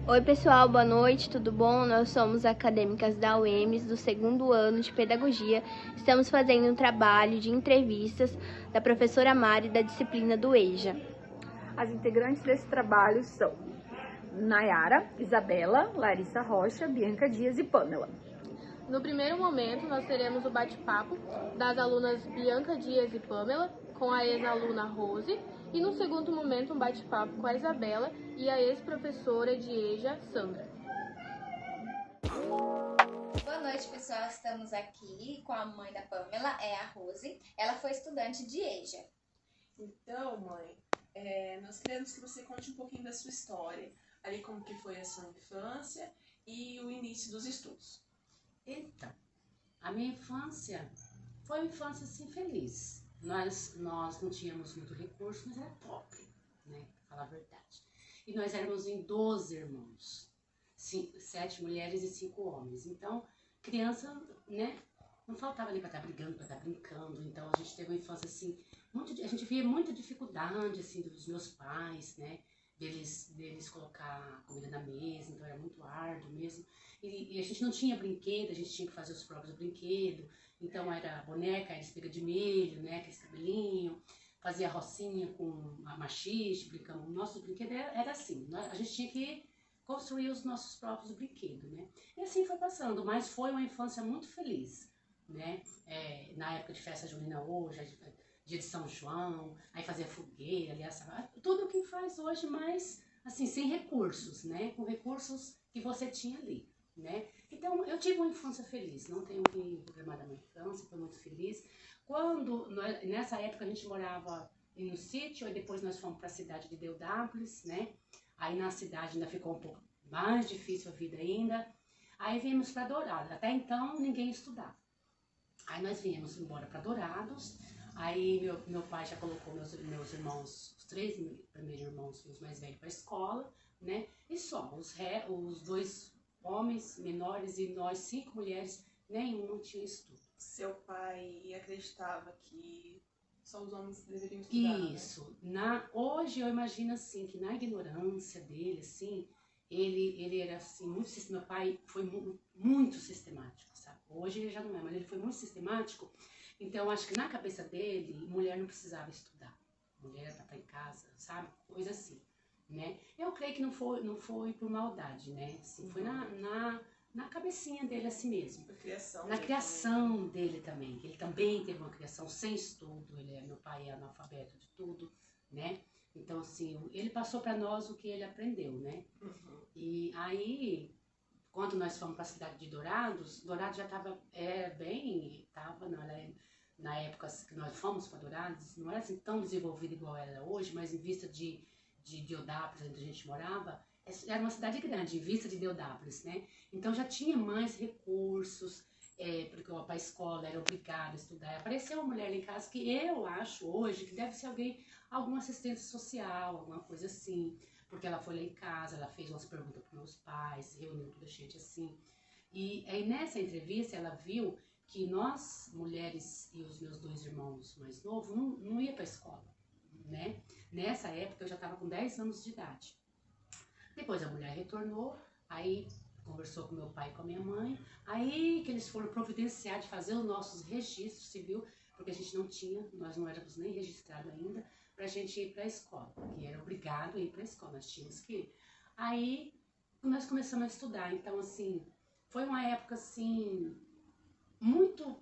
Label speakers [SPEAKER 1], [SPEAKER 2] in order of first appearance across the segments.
[SPEAKER 1] Oi pessoal, boa noite, tudo bom? Nós somos acadêmicas da UEMS do segundo ano de Pedagogia. Estamos fazendo um trabalho de entrevistas da professora Mari da disciplina do EJA.
[SPEAKER 2] As integrantes desse trabalho são Nayara, Isabela, Larissa Rocha, Bianca Dias e Pamela.
[SPEAKER 3] No primeiro momento, nós teremos o bate-papo das alunas Bianca Dias e Pamela com a ex-aluna Rose, e no segundo momento um bate-papo com a Isabela e a ex-professora de EJA, Sandra.
[SPEAKER 4] Boa noite, pessoal. Estamos aqui com a mãe da Pamela, é a Rose. Ela foi estudante de EJA.
[SPEAKER 5] Então, mãe, nós queremos que você conte um pouquinho da sua história, ali como que foi a sua infância e o início dos estudos.
[SPEAKER 6] Então, a minha infância foi uma infância assim feliz. Nós não tínhamos muito recurso, mas era pobre, né, pra falar a verdade. E nós éramos em 12 irmãos, 7 mulheres e 5 homens. Então, criança, né, não faltava ali para estar brigando, para estar brincando. Então, a gente teve uma infância assim, a gente via muita dificuldade assim dos meus pais, né, deles colocar comida na mesa, então era muito árduo mesmo. E a gente não tinha brinquedo, a gente tinha que fazer os próprios brinquedos. Então era boneca, era espiga de milho, né, aquele cabelinho, fazia rocinha com a machixe, brincando. O nosso brinquedo era assim, a gente tinha que construir os nossos próprios brinquedos, né. E assim foi passando, mas foi uma infância muito feliz, né. Na época de festa junina hoje, dia de São João, aí fazia fogueira, aliás, tudo o que faz hoje, mas assim, sem recursos, né, com recursos que você tinha ali, né. Então, eu tive uma infância feliz, não tenho que reclamar da minha infância, foi muito feliz. Nessa época a gente morava em um sítio, e depois nós fomos para a cidade de Deodápolis, né, aí na cidade ainda ficou um pouco mais difícil a vida ainda, aí viemos para Dourados, até então ninguém estudava. Aí nós viemos embora para Dourados. Aí meu pai já colocou meus irmãos, os 3 primeiros irmãos, os mais velhos, para a escola, né? E só, os 2 homens menores e nós 5 mulheres, nenhum tinha estudo.
[SPEAKER 5] Seu pai acreditava que só os homens deveriam estudar,
[SPEAKER 6] Isso. Né? Hoje eu imagino assim, que na ignorância dele, assim, ele era assim, meu pai foi muito sistemático, sabe? Hoje ele já não é, mas ele foi muito sistemático. Então, acho que na cabeça dele, mulher não precisava estudar. Mulher era pra estar em casa, sabe? Coisa assim, né? Eu creio que não foi por maldade, né? Assim, foi na cabecinha dele assim mesmo. Na criação dele também. Ele também teve uma criação sem estudo. Meu pai é analfabeto de tudo, né? Então, assim, ele passou para nós o que ele aprendeu, né? Uhum. E aí, quando nós fomos para a cidade de Dourados já estava na época que nós fomos para Dourados, não era assim tão desenvolvido igual era hoje, mas em vista de Deodápolis, onde a gente morava, era uma cidade grande, em vista de Deodápolis, né? Então já tinha mais recursos, porque para a escola era obrigado a estudar. Apareceu uma mulher lá em casa que eu acho hoje que deve ser alguma assistência social, alguma coisa assim, porque ela foi lá em casa, ela fez umas perguntas para meus pais, reuniu toda a gente assim. E aí nessa entrevista ela viu que nós, mulheres e os meus 2 irmãos mais novos, não ia para a escola, né? Nessa época eu já estava com 10 anos de idade. Depois a mulher retornou, aí conversou com meu pai e com a minha mãe, aí que eles foram providenciar de fazer os nossos registros civil, porque a gente nós não éramos nem registrados ainda, pra gente ir para a escola, que era obrigado a ir para a escola, nós tínhamos que ir. Aí nós começamos a estudar, então assim, foi uma época assim, muito,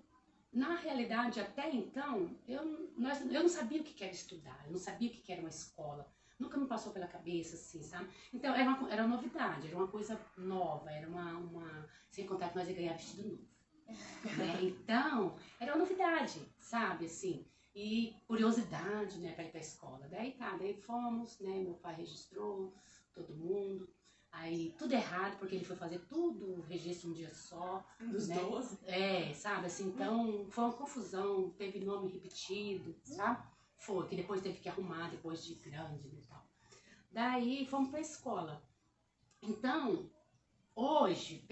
[SPEAKER 6] na realidade até então, eu não sabia o que era estudar, eu não sabia o que era uma escola, nunca me passou pela cabeça assim, sabe? Então era uma novidade, era uma coisa nova, era sem contar que nós ia ganhar vestido novo, né? Então, era uma novidade, sabe, assim, e curiosidade, né, para ir para a escola. Daí fomos, né, meu pai registrou todo mundo. Aí tudo errado, porque ele foi fazer tudo o registro um dia só.
[SPEAKER 5] Dos
[SPEAKER 6] né?
[SPEAKER 5] 12?
[SPEAKER 6] Sabe, assim, então foi uma confusão, teve nome repetido, sabe? Foi, que depois teve que arrumar, depois de grande e tal. Daí fomos pra escola. Então, hoje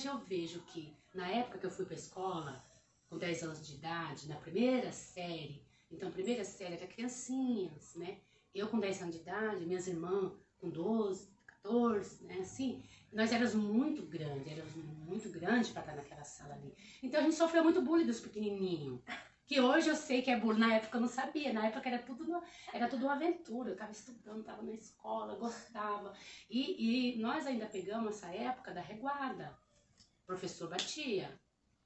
[SPEAKER 6] eu vejo que na época que eu fui pra escola, com 10 anos de idade, na primeira série, então primeira série era criancinhas, né? Eu com 10 anos de idade, minhas irmãs com 12, 14, assim, nós éramos muito grandes para estar naquela sala ali. Então a gente sofreu muito bullying dos pequenininhos. Que hoje eu sei que é bullying, na época eu não sabia, na época era tudo uma aventura, eu estava estudando, estava na escola, gostava. E nós ainda pegamos essa época da reguarda, o professor batia,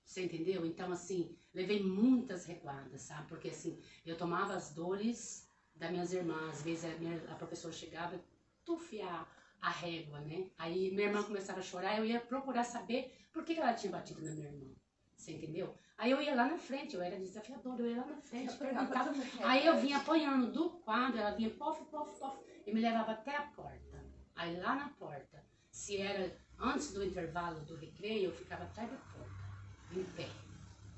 [SPEAKER 6] você entendeu? Então assim, levei muitas reguardas, sabe? Porque assim, eu tomava as dores das minhas irmãs, às vezes a professora chegava, tufiar a régua, né? Aí minha irmã começava a chorar, eu ia procurar saber por que ela tinha batido na minha irmã. Você entendeu? Aí eu ia lá na frente, eu era desafiadora, eu ia lá na frente, perguntava. Aí eu vinha apanhando do quadro, ela vinha pof, e me levava até a porta. Aí lá na porta, se era antes do intervalo do recreio, eu ficava atrás da porta, em pé,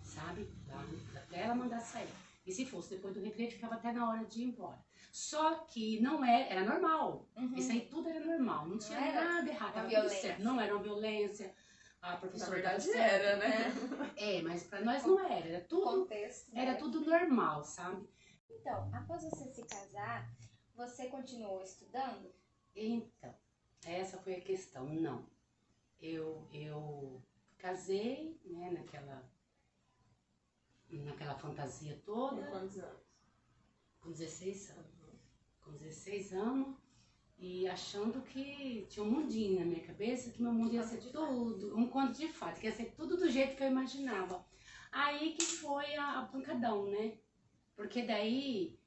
[SPEAKER 6] sabe? Lá, até ela mandar sair. E se fosse depois do recreio, ficava até na hora de ir embora. Só que não era normal. Isso aí tudo era normal, não tinha nada errado, tava tudo certo. Não era uma violência. A professora,
[SPEAKER 5] na verdade era, né?
[SPEAKER 6] Mas para nós não era, era tudo,
[SPEAKER 4] Contexto, né?
[SPEAKER 6] era tudo normal, sabe?
[SPEAKER 4] Então, após você se casar, você continuou estudando?
[SPEAKER 6] Então, essa foi a questão. Não, eu casei, né, naquela fantasia toda.
[SPEAKER 5] Com quantos anos?
[SPEAKER 6] Com 16 anos. Com 16 anos. E achando que tinha um mundinho na minha cabeça, que meu mundo ia ser tudo, um conto de fadas, que ia ser tudo do jeito que eu imaginava. Aí que foi a pancadão, né? Porque daí,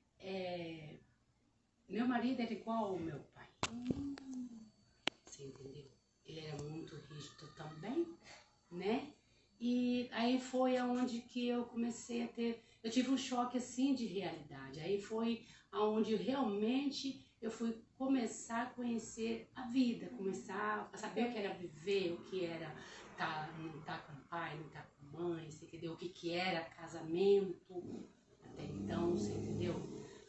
[SPEAKER 6] meu marido era igual ao meu pai. Você entendeu? Ele era muito rígido também, né? E aí foi aonde que eu comecei a ter, eu tive um choque assim de realidade. Aí foi aonde realmente eu fui começar a conhecer a vida, começar a saber o que era viver, o que era não estar com o pai, não estar com a mãe, você entendeu? O que era casamento, até então, você entendeu?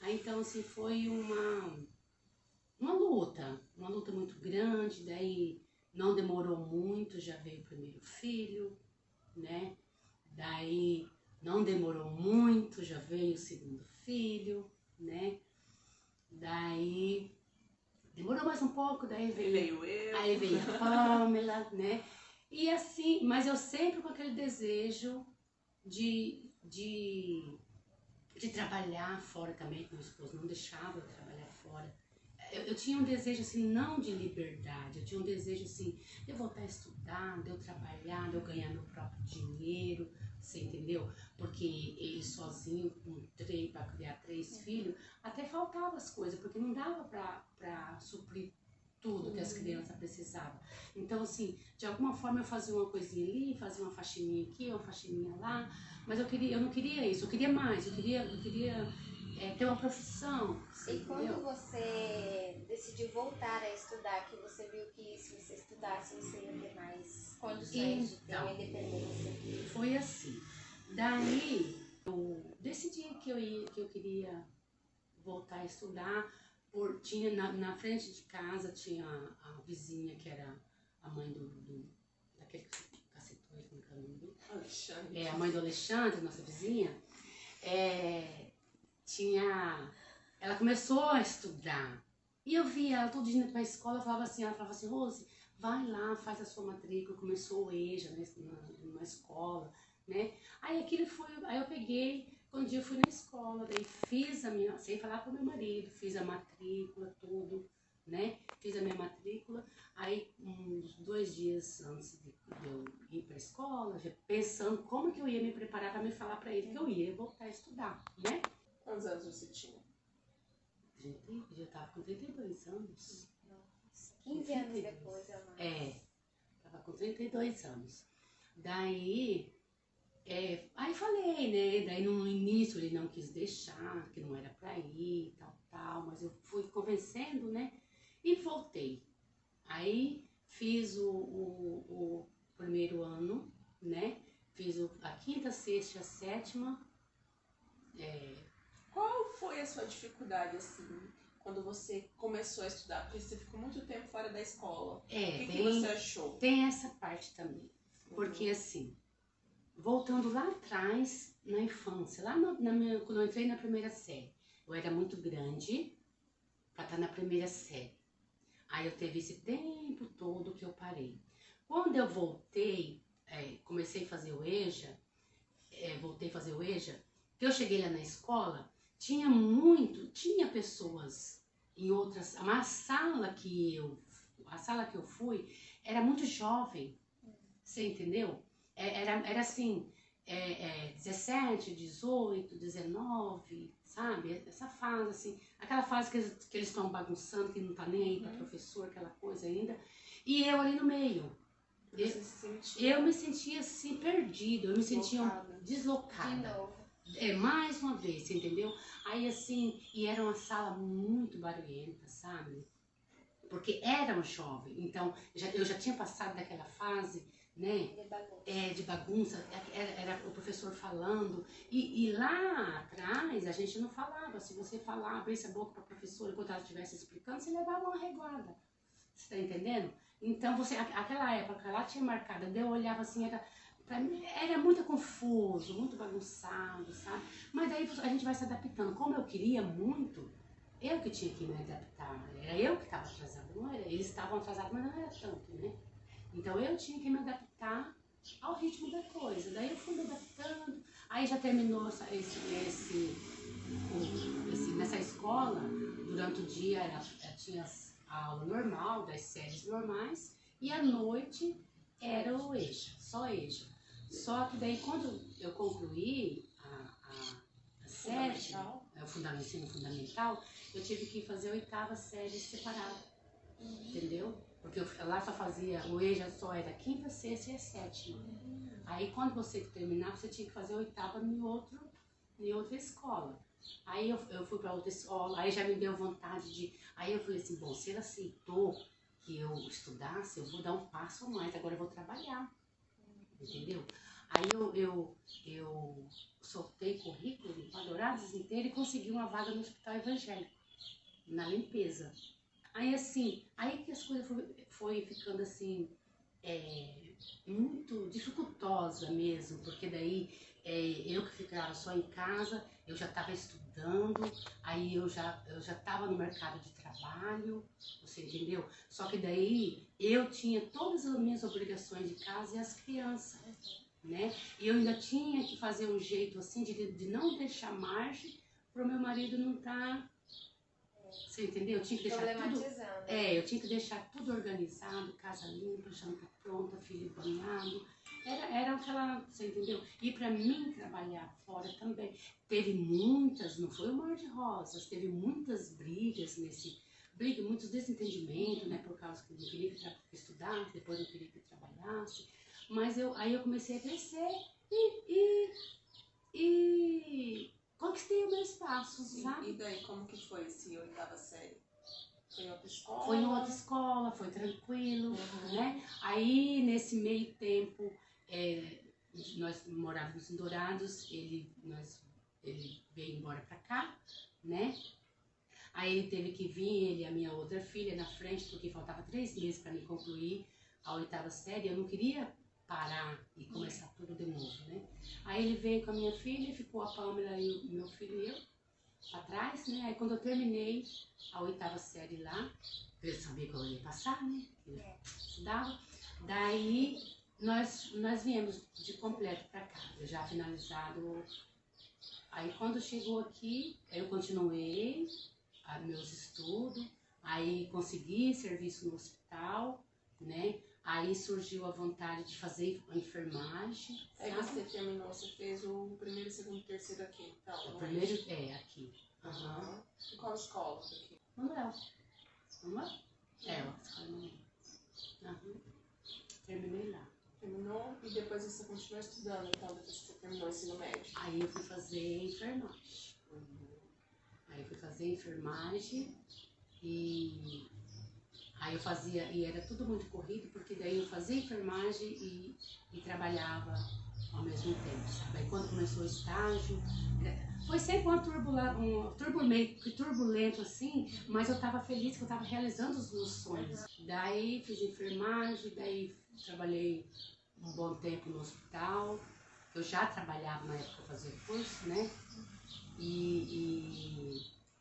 [SPEAKER 6] Aí então, assim, foi uma luta muito grande, daí não demorou muito, já veio o primeiro filho, né? Daí não demorou muito, já veio o segundo filho, né? Daí demorou mais um pouco, daí veio
[SPEAKER 5] eu.
[SPEAKER 6] Aí veio a Pamela, né? E assim, mas eu sempre com aquele desejo de trabalhar fora também, que meu esposo não deixava eu trabalhar fora. Eu tinha um desejo assim, não de liberdade, eu tinha um desejo assim, de eu voltar a estudar, de eu trabalhar, de eu ganhar meu próprio dinheiro, você entendeu? Porque ele sozinho, para criar 3 filhos, até faltava as coisas, porque não dava para suprir tudo que as crianças precisavam. Então, assim, de alguma forma eu fazia uma coisinha ali, fazia uma faxininha aqui, uma faxininha lá, mas eu não queria isso, eu queria mais, eu queria ter uma profissão.
[SPEAKER 4] E quando você decidiu voltar a estudar, que você viu que se você estudasse você ia ter mais condições de ter uma independência?
[SPEAKER 6] Foi assim. Daí eu decidi que eu queria voltar a estudar. Tinha na frente de casa tinha a vizinha que era a mãe daquele cacetor, como é o nome dele?
[SPEAKER 5] Alexandre.
[SPEAKER 6] A mãe do Alexandre, nossa vizinha. Ela começou a estudar. E eu via ela todo dia indo pra escola, ela falava assim, Rose, vai lá, faz a sua matrícula. Começou o EJA na escola, né? Aí eu peguei, quando eu fui na escola, daí fiz sem falar com o meu marido, fiz a matrícula, tudo, né? Fiz a minha matrícula, aí uns 2 dias antes de eu ir pra escola, já pensando como que eu ia me preparar para me falar para ele que eu ia voltar a estudar, né?
[SPEAKER 5] Quantos anos você tinha?
[SPEAKER 6] Eu já tava com 32 anos.
[SPEAKER 4] 15 anos depois, eu mais.
[SPEAKER 6] Tava com 32 anos. Daí, aí falei, né? Daí no início ele não quis deixar, que não era pra ir, tal, mas eu fui convencendo, né? E voltei. Aí fiz o primeiro ano, né? Fiz a 5ª, 6ª, 7ª.
[SPEAKER 5] Qual foi a sua dificuldade, assim, quando você começou a estudar? Porque você ficou muito tempo fora da escola. O que você achou?
[SPEAKER 6] Tem essa parte também. Porque, assim, voltando lá atrás, na infância, quando eu entrei na 1ª série, eu era muito grande para estar na 1ª série. Aí eu teve esse tempo todo que eu parei. Quando eu voltei, comecei a fazer o EJA, voltei a fazer o EJA, que eu cheguei lá na escola, tinha pessoas em outras, a sala que eu fui era muito jovem, você entendeu? Era assim, 17, 18, 19, sabe? Essa fase, assim, aquela fase que eles estão bagunçando, que não tá nem aí pra professor, aquela coisa ainda. E eu ali no meio. Eu me sentia assim, perdida, eu me sentia deslocada.
[SPEAKER 4] De novo.
[SPEAKER 6] Mais uma vez, você entendeu? Aí assim, e era uma sala muito barulhenta, sabe? Porque era um jovem, então eu já tinha passado daquela fase, né? De bagunça, era o professor falando, e lá atrás a gente não falava. Se você falar, abrisse a boca para a professora enquanto ela estivesse explicando, você levava uma reguada, você tá entendendo? Então aquela época lá tinha marcado, daí eu olhava assim, pra mim era muito confuso, muito bagunçado, sabe? Mas daí a gente vai se adaptando, como eu queria muito, eu que tinha que me adaptar, era eu que estava atrasada, não era, eles estavam atrasados, mas não era tanto, né? Então eu tinha que me adaptar ao ritmo da coisa. Daí eu fui me adaptando. Aí já terminou nessa escola, durante o dia tinha a aula normal, das séries normais, e à noite era o EJA, só EJA. Só que daí quando eu concluí a série, o ensino fundamental, eu tive que fazer a 8ª série separada, entendeu? Porque lá só fazia, o EJA só era 5ª, 6ª e a 7ª. Aí quando você terminava, você tinha que fazer a 8ª em outra escola. Aí eu fui para outra escola, aí já me deu vontade de... Aí eu falei assim, bom, se ele aceitou que eu estudasse, eu vou dar um passo a mais, agora eu vou trabalhar, entendeu? Aí eu soltei currículo para Dourados inteiro e consegui uma vaga no Hospital Evangélico, na limpeza. Aí assim, aí que as coisas foi ficando assim, muito dificultosa mesmo, porque daí eu que ficava só em casa, eu já estava estudando, aí eu já estava no mercado de trabalho, você entendeu? Só que daí eu tinha todas as minhas obrigações de casa e as crianças, né? E eu ainda tinha que fazer um jeito assim de não deixar margem para o meu marido não estar... Você entendeu? Eu tinha que deixar tudo... eu tinha que deixar tudo organizado, casa limpa, janta pronta, filho banhado. Era aquela... Você entendeu? E para mim trabalhar fora também. Teve muitas, não foi um mar de rosas, teve muitas brigas muitos desentendimentos, né? Por causa que eu não queria que estudasse, depois eu queria que trabalhasse. Mas aí eu comecei a crescer e conquistei o meu espaço, sabe?
[SPEAKER 5] E daí, como que foi esse 8ª série? Foi em outra escola?
[SPEAKER 6] Foi em outra escola, foi tranquilo, né? Aí, nesse meio tempo, nós morávamos em Dourados, ele veio embora pra cá, né? Aí ele teve que vir, ele e a minha outra filha na frente, porque faltava 3 meses para me concluir a 8ª série. Eu não queria parar e começar tudo de novo, né? Aí ele veio com a minha filha, ficou a Pâmela e o meu filho e eu atrás, né? Aí quando eu terminei a 8ª série lá, eu sabia que eu ia passar, né? Eu estudava. Daí nós viemos de completo para cá, eu já finalizado. Aí quando chegou aqui, eu continuei meus estudos, aí consegui serviço no hospital, né? Aí surgiu a vontade de fazer a enfermagem.
[SPEAKER 5] Aí você terminou, você fez o 1º, 2º, 3º aqui, então?
[SPEAKER 6] O primeiro aqui.
[SPEAKER 5] E qual escola aqui?
[SPEAKER 6] Manuel. Manuel? A escola Manuel. Terminei lá.
[SPEAKER 5] Terminou e depois você continuou estudando, então, depois que você terminou o ensino médio?
[SPEAKER 6] Aí eu fui fazer enfermagem. Aí eu fui fazer enfermagem e aí eu fazia, e era tudo muito corrido, porque daí eu fazia enfermagem e trabalhava ao mesmo tempo, sabe? Aí quando começou o estágio, foi sempre turbulento assim, mas eu estava feliz que eu estava realizando os meus sonhos. Daí fiz enfermagem, daí trabalhei um bom tempo no hospital, eu já trabalhava na época que eu fazia curso, né?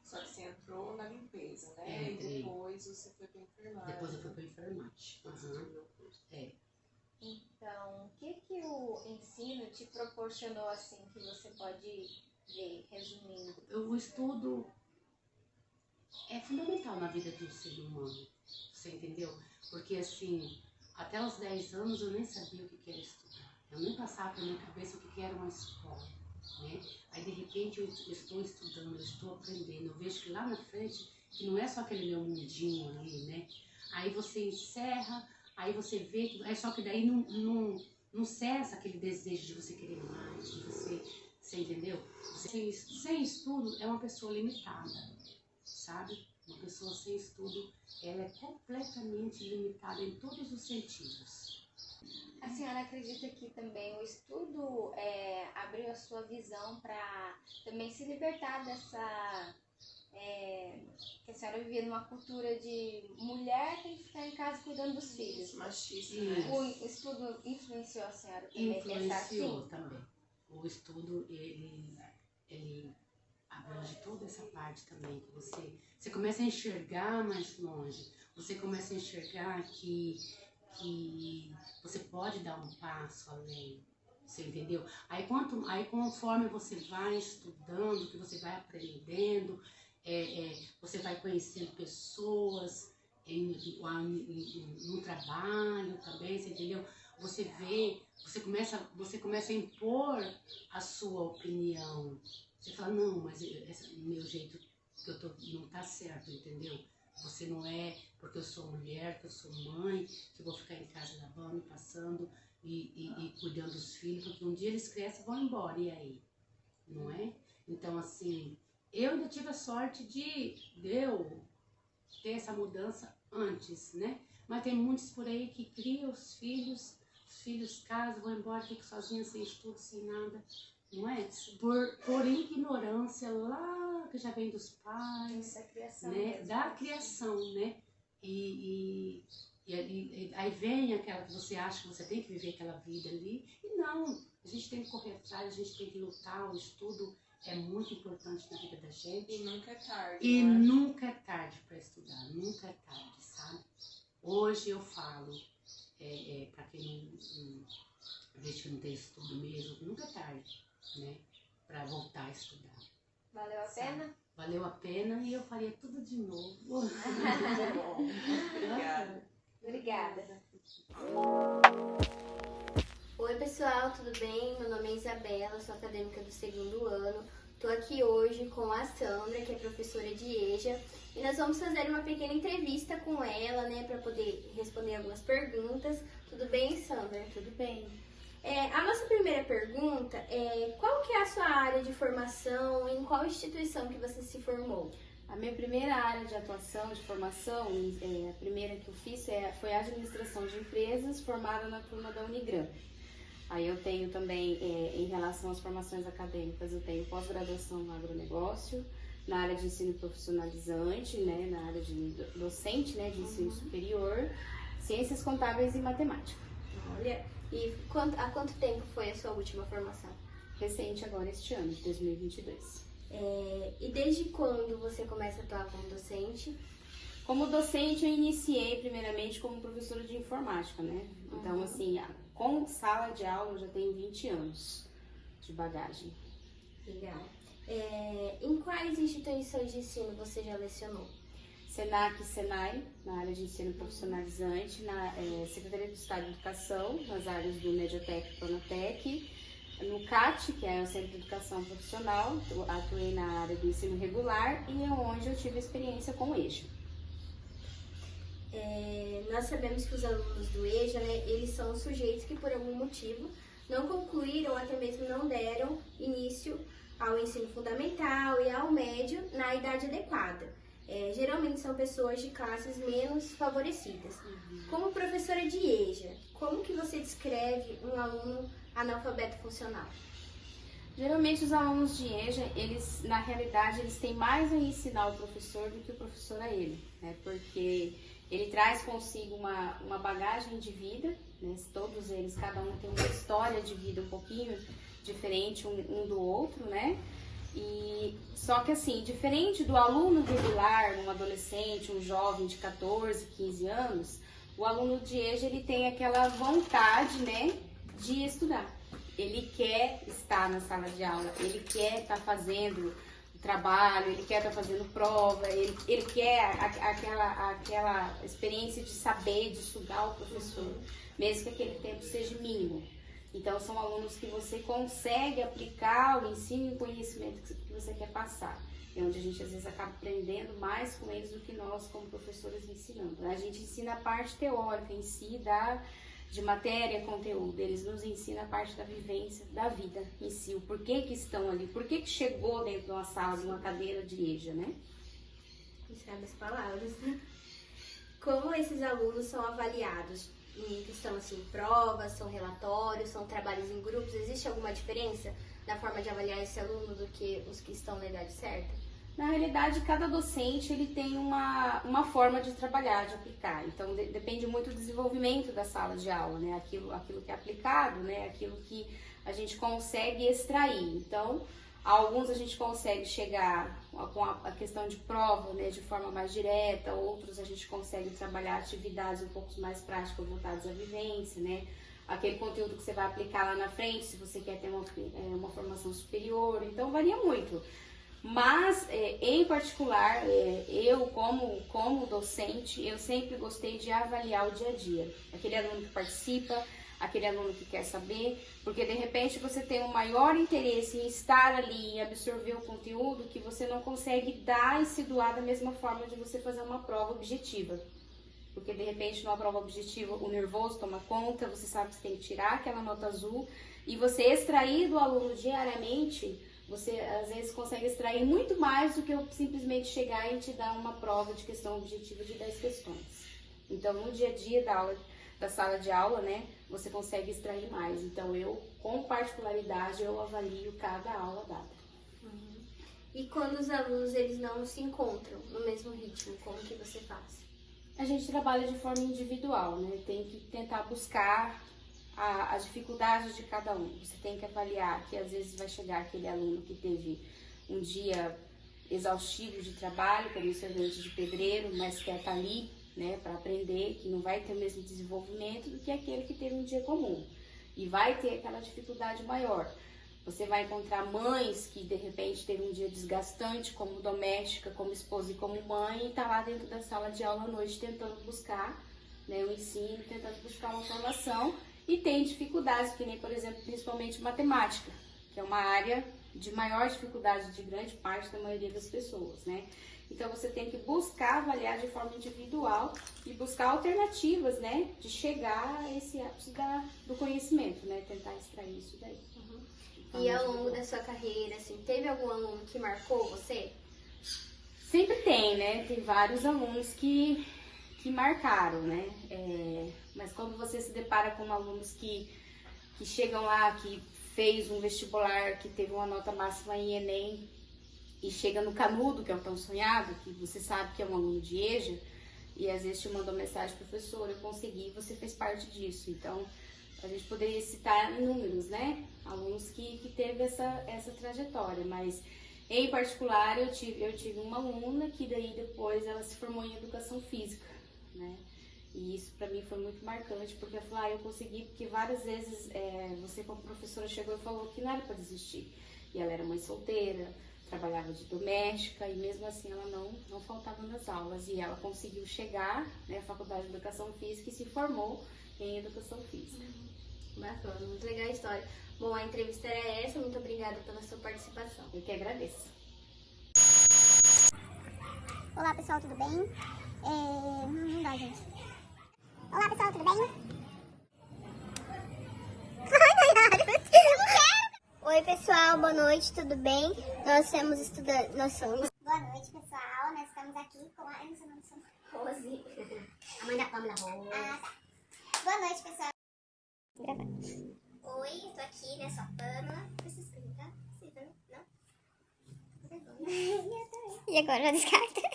[SPEAKER 5] Só que você entrou na limpeza, né?
[SPEAKER 6] Entrei.
[SPEAKER 5] E depois você foi pra enfermagem.
[SPEAKER 6] Depois eu fui pra enfermagem. É.
[SPEAKER 4] Então, o que o ensino te proporcionou, assim, que você pode ver, resumindo?
[SPEAKER 6] O estudo é fundamental na vida do ser humano, você entendeu? Porque assim, até os 10 anos eu nem sabia o que era estudar. Eu nem passava pela minha cabeça o que era uma escola, né? Aí de repente eu estou estudando, eu estou aprendendo, eu vejo que lá na frente, que não é só aquele meu mundinho ali, né? Aí você encerra, aí você vê, que, é só que daí não cessa aquele desejo de você querer mais, de você entendeu? Sem estudo é uma pessoa limitada, sabe? Uma pessoa sem estudo, ela é completamente limitada em todos os sentidos.
[SPEAKER 4] A senhora acredita que também o estudo abriu a sua visão para também se libertar dessa... que a senhora vivia numa cultura de mulher tem que ficar em casa cuidando dos filhos.
[SPEAKER 5] Machista,
[SPEAKER 6] né?
[SPEAKER 4] O estudo influenciou a senhora também?
[SPEAKER 6] Influenciou
[SPEAKER 4] assim?
[SPEAKER 6] também. O estudo, ele abrange toda essa parte também, que você começa a enxergar mais longe, você começa a enxergar que você pode dar um passo além, você entendeu? Aí conforme você vai estudando, que você vai aprendendo, você vai conhecendo pessoas no trabalho também, você entendeu? Você vê, você começa a impor a sua opinião. Você fala, não, mas o meu jeito que eu tô não tá certo, entendeu? Você não é porque eu sou mulher, que eu sou mãe, que eu vou ficar em casa lavando, passando e cuidando dos filhos, porque um dia eles crescem e vão embora, e aí? Não é? Então, assim, eu ainda tive a sorte de eu ter essa mudança antes, né? Mas tem muitos por aí que criam os filhos casam, vão embora, ficam sozinhos, sem estudo, sem nada, não é? Por ignorância lá, que já vem dos pais,
[SPEAKER 4] Criação,
[SPEAKER 6] né? Da criação, né? E aí vem aquela que você acha que você tem que viver aquela vida ali, e não, a gente tem que correr atrás, a gente tem que lutar, o estudo é muito importante na vida da gente.
[SPEAKER 5] E nunca é tarde.
[SPEAKER 6] E
[SPEAKER 5] né?
[SPEAKER 6] nunca é tarde para estudar, nunca é tarde, sabe? Hoje eu falo, para quem a gente não tem estudo mesmo, nunca é tarde, né? Para voltar a estudar.
[SPEAKER 4] Valeu a pena?
[SPEAKER 6] Valeu a pena e eu faria tudo de novo.
[SPEAKER 5] Muito bom. Obrigada.
[SPEAKER 4] Obrigada.
[SPEAKER 1] Oi pessoal, tudo bem? Meu nome é Isabela, sou acadêmica do 2º ano. Estou aqui hoje com a Sandra, que é professora de EJA, e nós vamos fazer uma pequena entrevista com ela, né, para poder responder algumas perguntas. Tudo bem, Sandra?
[SPEAKER 7] Tudo bem.
[SPEAKER 1] A nossa primeira pergunta é: qual que é a sua área de formação e em qual instituição que você se formou?
[SPEAKER 7] A minha primeira área de atuação, de formação, a primeira que eu fiz foi a administração de empresas, formada na turma da Unigran. Aí eu tenho também, em relação às formações acadêmicas, eu tenho pós-graduação no agronegócio, na área de ensino profissionalizante, né, na área de docente, né, de ensino superior, ciências contábeis e matemática.
[SPEAKER 1] Olha, e há quanto tempo foi a sua última formação?
[SPEAKER 7] Recente agora, este ano, de 2022.
[SPEAKER 1] E desde quando você começa a atuar como docente?
[SPEAKER 7] Como docente, eu iniciei primeiramente como professora de informática, né? Então, assim, com sala de aula, eu já tenho 20 anos de bagagem.
[SPEAKER 1] Legal. Em quais instituições de ensino você já lecionou?
[SPEAKER 7] Senac e Senai, na área de ensino profissionalizante, na Secretaria do Estado de Educação, nas áreas do Mediatec e Pronatec, no CAT, que é o Centro de Educação Profissional, atuei na área do ensino regular e é onde eu tive experiência com o EJA.
[SPEAKER 1] Nós sabemos que os alunos do EJA, né, eles são sujeitos que por algum motivo não concluíram, até mesmo não deram início ao ensino fundamental e ao médio na idade adequada. Geralmente são pessoas de classes menos favorecidas. Como professora de EJA, como que você descreve um aluno analfabeto funcional?
[SPEAKER 7] Geralmente os alunos de EJA, eles, na realidade, eles têm mais a ensinar o professor do que o professor a ele, né? Porque ele traz consigo uma bagagem de vida, né? Todos eles, cada um tem uma história de vida um pouquinho diferente um do outro, né? E só que assim, diferente do aluno regular, um adolescente, um jovem de 14, 15 anos, o aluno de EJA, ele tem aquela vontade, né, de estudar. Ele quer estar na sala de aula, ele quer estar fazendo trabalho, ele quer estar fazendo prova, ele quer aquela experiência de saber, de estudar o professor, mesmo que aquele tempo seja mínimo. Então, são alunos que você consegue aplicar o ensino e o conhecimento que você quer passar. É onde a gente, às vezes, acaba aprendendo mais com eles do que nós, como professores, ensinando. A gente ensina a parte teórica em si, de matéria, conteúdo. Eles nos ensinam a parte da vivência, da vida em si. O porquê que estão ali, por que chegou dentro de uma sala, de uma cadeira de EJA, né?
[SPEAKER 1] Sabe as palavras, né? Como esses alunos são avaliados? Em questão, assim, provas, são relatórios, são trabalhos em grupos, existe alguma diferença na forma de avaliar esse aluno do que os que estão na idade certa?
[SPEAKER 7] Na realidade, cada docente ele tem uma forma de trabalhar, de aplicar. Então, depende muito do desenvolvimento da sala de aula, né? Aquilo que é aplicado, né? Aquilo que a gente consegue extrair. Então, alguns a gente consegue chegar com a questão de prova, né, de forma mais direta, outros a gente consegue trabalhar atividades um pouco mais práticas voltadas à vivência, né, aquele conteúdo que você vai aplicar lá na frente, se você quer ter uma formação superior, então varia muito. Mas, em particular, eu como docente, eu sempre gostei de avaliar o dia a dia, aquele aluno que participa, aquele aluno que quer saber, porque de repente você tem um maior interesse em estar ali, em absorver o conteúdo, que você não consegue dar e se doar da mesma forma de você fazer uma prova objetiva. Porque de repente numa prova objetiva o nervoso toma conta, você sabe que você tem que tirar aquela nota azul, e você extrair do aluno diariamente, você às vezes consegue extrair muito mais do que eu simplesmente chegar e te dar uma prova de questão objetiva de 10 questões. Então no dia a dia da sala de aula, né, você consegue extrair mais. Então, com particularidade, eu avalio cada aula dada.
[SPEAKER 1] Uhum. E quando os alunos, eles não se encontram no mesmo ritmo, como que você faz?
[SPEAKER 7] A gente trabalha de forma individual, né? Tem que tentar buscar as dificuldades de cada um. Você tem que avaliar que, às vezes, vai chegar aquele aluno que teve um dia exaustivo de trabalho, como servente de pedreiro, mas quer estar ali, né, para aprender, que não vai ter o mesmo desenvolvimento do que aquele que teve um dia comum. E vai ter aquela dificuldade maior. Você vai encontrar mães que, de repente, teve um dia desgastante, como doméstica, como esposa e como mãe, e está lá dentro da sala de aula à noite tentando buscar, né, o ensino, tentando buscar uma formação, e tem dificuldades, que nem, por exemplo, principalmente matemática, que é uma área de maior dificuldade de grande parte da maioria das pessoas, né? Então, você tem que buscar avaliar de forma individual e buscar alternativas, né, de chegar a esse ápice do conhecimento, né, tentar extrair isso daí.
[SPEAKER 1] Uhum. E ao longo da sua carreira, assim, teve algum aluno que marcou você?
[SPEAKER 7] Sempre tem, né, tem vários alunos que marcaram, né, mas quando você se depara com alunos que chegam lá, que fez um vestibular, que teve uma nota máxima em Enem, e chega no canudo, que é o tão sonhado, que você sabe que é um aluno de EJA, e às vezes te mandou mensagem, professor, eu consegui, você fez parte disso. Então, a gente poderia citar inúmeros, né, alunos que teve essa trajetória, mas em particular eu tive uma aluna que daí depois ela se formou em educação física, né, e isso para mim foi muito marcante, porque eu falei, eu consegui, porque várias vezes você como professora chegou e falou que não era para desistir, e ela era mãe solteira, trabalhava de doméstica, e mesmo assim ela não faltava nas aulas, e ela conseguiu chegar, né, à Faculdade de Educação Física, e se formou em Educação Física.
[SPEAKER 1] Bacana, muito legal a história. Bom, a entrevista era essa, muito obrigada pela sua participação.
[SPEAKER 7] Eu que agradeço.
[SPEAKER 8] Olá pessoal, tudo bem? Não dá, gente. Olá pessoal, tudo bem? Oi pessoal, boa noite, tudo bem? Nós somos estudantes, Boa noite pessoal, nós estamos aqui com a... Eu não sei o nome do
[SPEAKER 1] Rose. A mãe da Pamela Rose.
[SPEAKER 8] Ah, tá. Boa noite pessoal. Gravando. Oi, eu tô aqui, né, sou a Pamela. Preciso perguntar? Não? E agora já descarta?